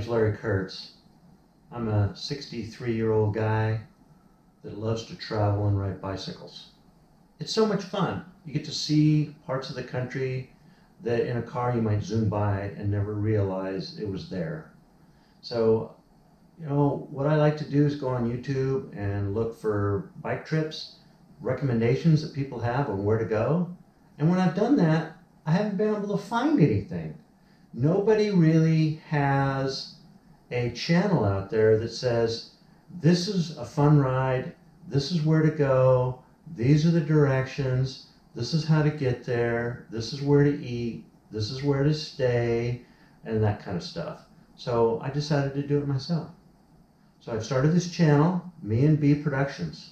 name's Larry Kurtz. I'm a 63-year-old guy that loves to travel and ride bicycles. It's so much fun. You get to see parts of the country that in a car you might zoom by and never realize it was there. So, what I like to do is go on YouTube and look for bike trips, recommendations that people have on where to go. And when I've done that, I haven't been able to find anything. Nobody really has a channel out there that says, this is a fun ride, this is where to go, these are the directions, this is how to get there, this is where to eat, this is where to stay, and that kind of stuff. So I decided to do it myself. So I've started this channel, Me and B Productions.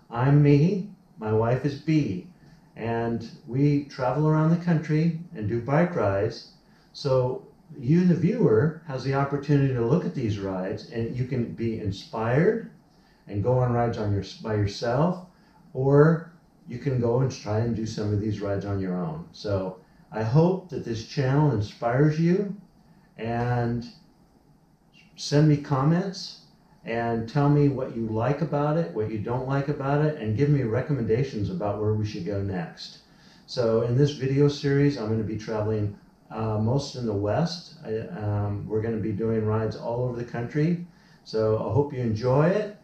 I'm me, my wife is B, and we travel around the country and do bike rides. So you, the viewer, has the opportunity to look at these rides, and you can be inspired and go on rides by yourself, or you can go and try and do some of these rides on your own. So I hope that this channel inspires you, and send me comments and tell me what you like about it, what you don't like about it, and give me recommendations about where we should go next. So in this video series, I'm going to be traveling most in the West. We're going to be doing rides all over the country. So I hope you enjoy it.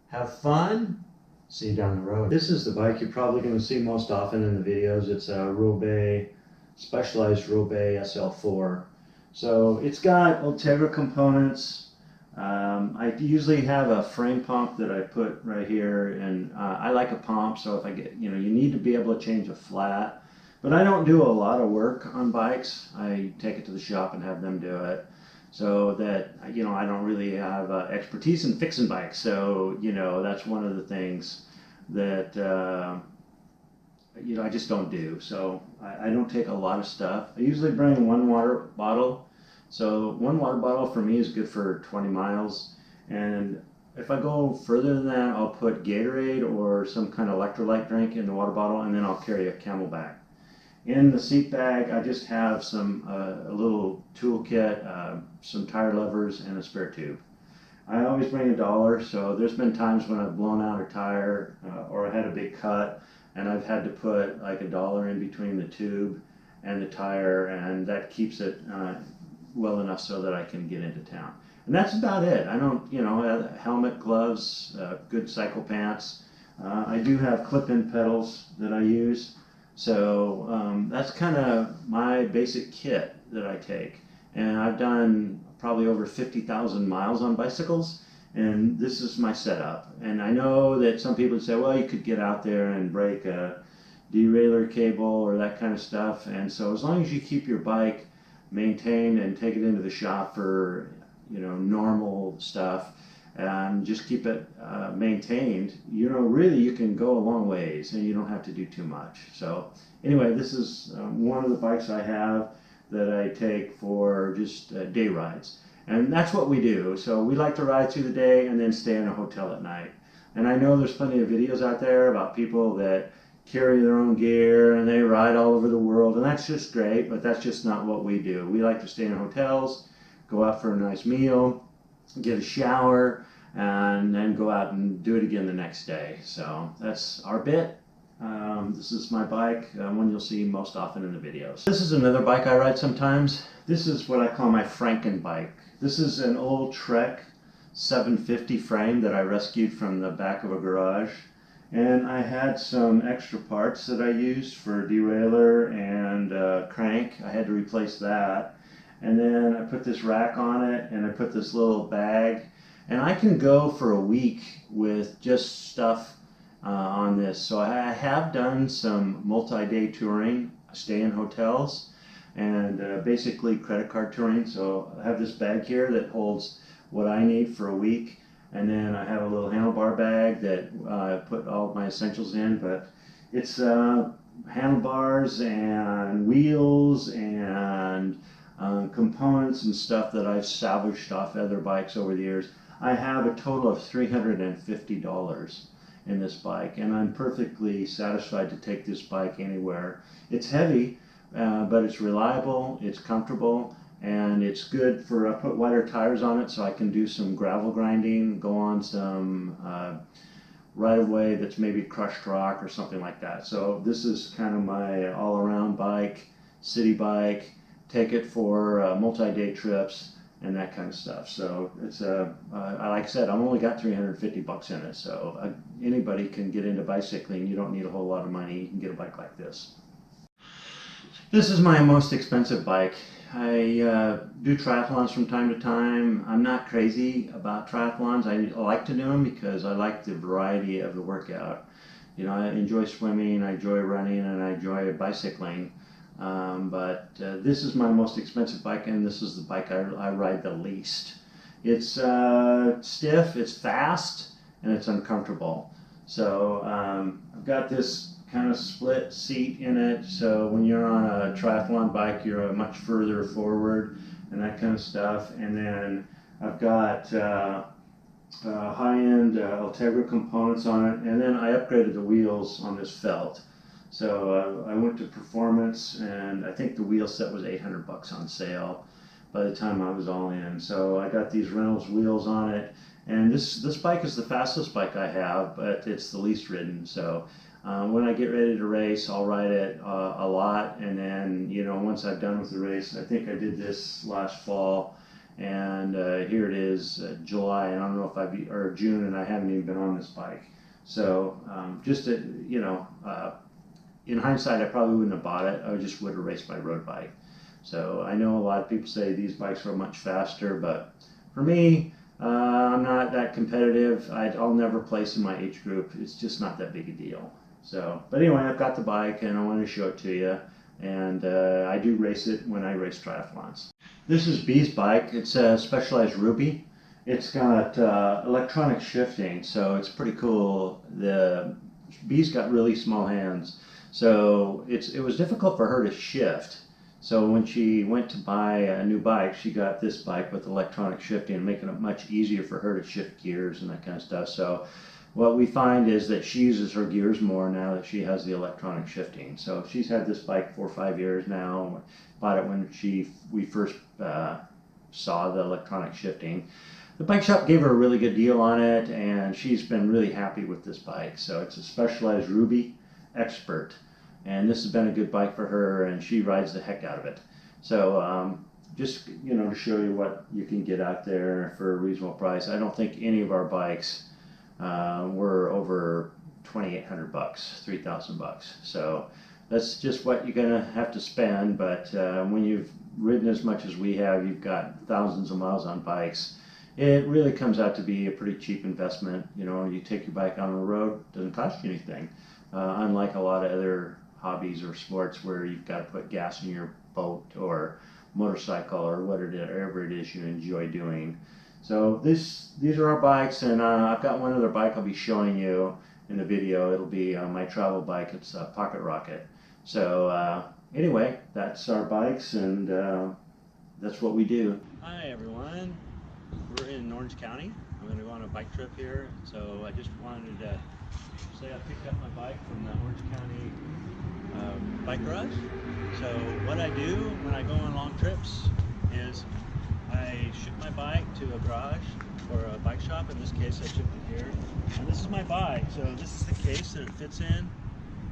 Have fun. See you down the road. This is the bike you're probably going to see most often in the videos. It's a Roubaix, Specialized Roubaix SL4. So it's got Ultegra components. I usually have a frame pump that I put right here, and I like a pump, so if I get, you need to be able to change a flat. But I don't do a lot of work on bikes. I take it to the shop and have them do it. So that, I don't really have expertise in fixing bikes. So, that's one of the things that, I just don't do. So I don't take a lot of stuff. I usually bring one water bottle. So one water bottle for me is good for 20 miles. And if I go further than that, I'll put Gatorade or some kind of electrolyte drink in the water bottle, and then I'll carry a Camelback. In the seat bag, I just have a little toolkit, some tire levers, and a spare tube. I always bring $1, so there's been times when I've blown out a tire or I had a big cut, and I've had to put like $1 in between the tube and the tire, and that keeps it well enough so that I can get into town. And that's about it. I don't, helmet, gloves, good cycle pants. I do have clip-in pedals that I use. So that's kind of my basic kit that I take. And I've done probably over 50,000 miles on bicycles, and this is my setup. And I know that some people would say, well, you could get out there and break a derailleur cable or that kind of stuff. And so as long as you keep your bike maintained and take it into the shop for, normal stuff, and just keep it maintained, really you can go a long ways and you don't have to do too much. So anyway, this is one of the bikes I have that I take for just day rides. And that's what we do. So we like to ride through the day and then stay in a hotel at night. And I know there's plenty of videos out there about people that carry their own gear and they ride all over the world, and that's just great, but that's just not what we do. We like to stay in hotels, go out for a nice meal, get a shower, and then go out and do it again the next day. So that's our bit. This is my bike, one you'll see most often in the videos. This is another bike I ride sometimes. This is what I call my Franken bike. This is an old Trek 750 frame that I rescued from the back of a garage. And I had some extra parts that I used for derailleur and crank. I had to replace that. And then I put this rack on it, and I put this little bag. And I can go for a week with just stuff on this. So I have done some multi-day touring, stay in hotels, and basically credit card touring. So I have this bag here that holds what I need for a week. And then I have a little handlebar bag that I put all of my essentials in, but it's handlebars and wheels and components and stuff that I've salvaged off other bikes over the years. I have a total of $350 in this bike, and I'm perfectly satisfied to take this bike anywhere. It's heavy, but it's reliable, it's comfortable, and it's good for, I put wider tires on it so I can do some gravel grinding, go on some right of way that's maybe crushed rock or something like that. So this is kind of my all around bike, city bike, take it for multi-day trips and that kind of stuff. So it's like I said, I've only got $350 in it, so anybody can get into bicycling. You don't need a whole lot of money. You can get a bike like this. This is my most expensive bike. I do triathlons from time to time. I'm not crazy about triathlons. I like to do them because I like the variety of the workout. You know, I enjoy swimming, I enjoy running, and I enjoy bicycling. But this is my most expensive bike, and this is the bike I ride the least. It's stiff, it's fast, and it's uncomfortable. So I've got this kind of split seat in it, so when you're on a triathlon bike, you're much further forward and that kind of stuff. And then I've got high-end Ultegra components on it, and then I upgraded the wheels on this felt. So I went to Performance, and I think the wheel set was $800 on sale by the time I was all in. So I got these Reynolds wheels on it, and this bike is the fastest bike I have, but it's the least ridden. So when I get ready to race, I'll ride it a lot, and then, you know, once I'm done with the race, I think I did this last fall, and here it is, July, and I don't know if or June, and I haven't even been on this bike. So just to, you know, in hindsight, I probably wouldn't have bought it. I just would have raced my road bike. So I know a lot of people say these bikes are much faster, but for me, I'm not that competitive. I'll never place in my age group. It's just not that big a deal. So, but anyway, I've got the bike and I want to show it to you. And I do race it when I race triathlons. This is B's bike. It's a Specialized Ruby. It's got electronic shifting, so it's pretty cool. B's got really small hands, so it was difficult for her to shift. So when she went to buy a new bike, she got this bike with electronic shifting, making it much easier for her to shift gears and that kind of stuff. So what we find is that she uses her gears more now that she has the electronic shifting. So she's had this bike 4 or 5 years now. Bought it when we first saw the electronic shifting. The bike shop gave her a really good deal on it, and she's been really happy with this bike. So it's a Specialized Ruby Expert, and this has been a good bike for her, and she rides the heck out of it. So just, you know, to show you what you can get out there for a reasonable price. I don't think any of our bikes were over $2,800, $3,000. So that's just what you're gonna have to spend. But when you've ridden as much as we have, you've got thousands of miles on bikes. It really comes out to be a pretty cheap investment. You know, you take your bike on the road, it doesn't cost you anything. Unlike a lot of other hobbies or sports where you've got to put gas in your boat or motorcycle or whatever it is you enjoy doing. So these are our bikes, and I've got one other bike I'll be showing you in the video. It'll be my travel bike. It's a Pocket Rocket. So anyway, that's our bikes, and that's what we do. Hi everyone. We're in Orange County. I'm going to go on a bike trip here, so I just wanted to say I picked up my bike from the Orange County bike garage. So what I do when I go on long trips is I ship my bike to a garage or a bike shop. In this case, I shipped it here. And this is my bike. So this is the case that it fits in,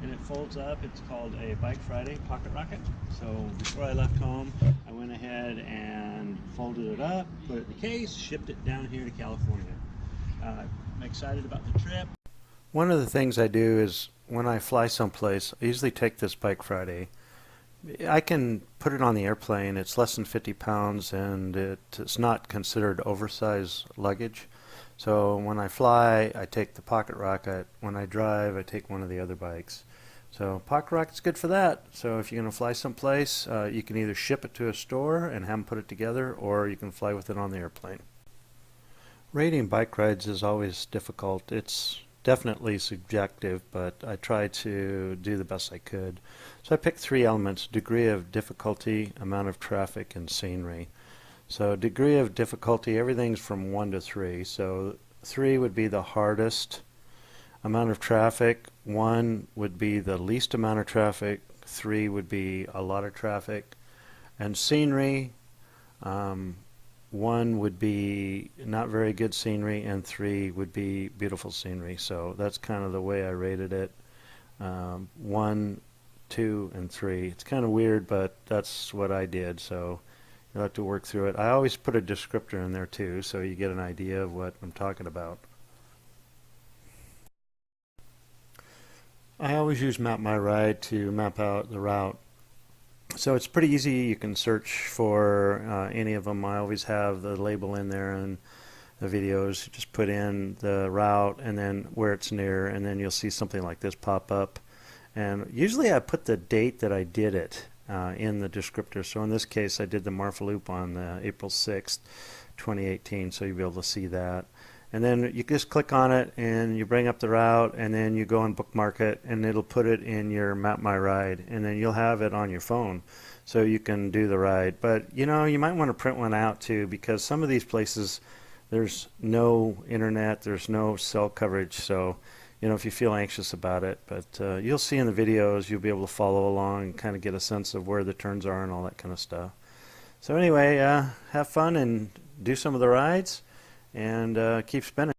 and it folds up. It's called a Bike Friday Pocket Rocket. So before I left home, I went ahead and folded it up, put it in the case, shipped it down here to California. I'm excited about the trip. One of the things I do is when I fly someplace, I usually take this Bike Friday. I can put it on the airplane. It's less than 50 pounds, and it's not considered oversized luggage. So when I fly, I take the Pocket Rocket. When I drive, I take one of the other bikes. So Pocket Rocket's good for that. So if you're going to fly someplace, you can either ship it to a store and have them put it together, or you can fly with it on the airplane. Rating bike rides is always difficult. It's definitely subjective, but I try to do the best I could. So I picked 3 elements: degree of difficulty, amount of traffic, and scenery. So degree of difficulty, everything's from 1 to 3. So 3 would be the hardest. Amount of traffic, 1 would be the least amount of traffic, 3 would be a lot of traffic. And scenery, 1 would be not very good scenery, and 3 would be beautiful scenery. So that's kind of the way I rated it. 1, 2, and 3. It's kind of weird, but that's what I did. So you'll have to work through it. I always put a descriptor in there too, so you get an idea of what I'm talking about. I always use Map My Ride to map out the route. So it's pretty easy. You can search for any of them. I always have the label in there and the videos. You just put in the route and then where it's near, and then you'll see something like this pop up. And usually I put the date that I did it in the descriptor. So in this case, I did the Marfa Loop on April 6th, 2018. So you'll be able to see that. And then you just click on it and you bring up the route, and then you go and bookmark it, and it'll put it in your Map My Ride, and then you'll have it on your phone so you can do the ride. But you know, you might want to print one out too, because some of these places there's no internet, there's no cell coverage, so you know, if you feel anxious about it. But you'll see in the videos, you'll be able to follow along and kind of get a sense of where the turns are and all that kind of stuff. So anyway, have fun and do some of the rides, and keep spinning.